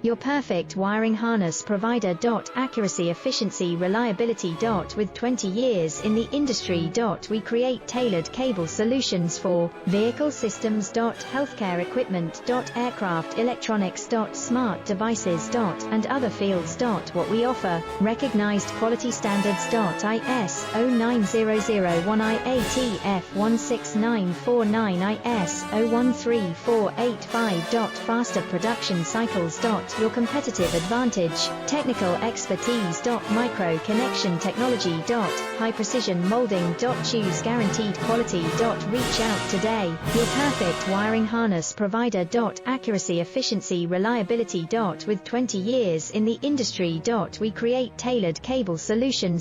Your perfect wiring harness provider. Accuracy, efficiency, reliability. With 20 years in the industry. We create tailored cable solutions for vehicle systems. Healthcare equipment. Aircraft electronics. Smart devices. And other fields. What we offer: recognized quality standards. ISO 9001, IATF 16949, ISO 13485. Faster production cycles. Your competitive advantage: technical expertise. Micro connection technology. High precision molding. Choose guaranteed quality. Reach out today. Your perfect wiring harness provider. Accuracy, efficiency, reliability. With 20 years in the industry. We create tailored cable solutions.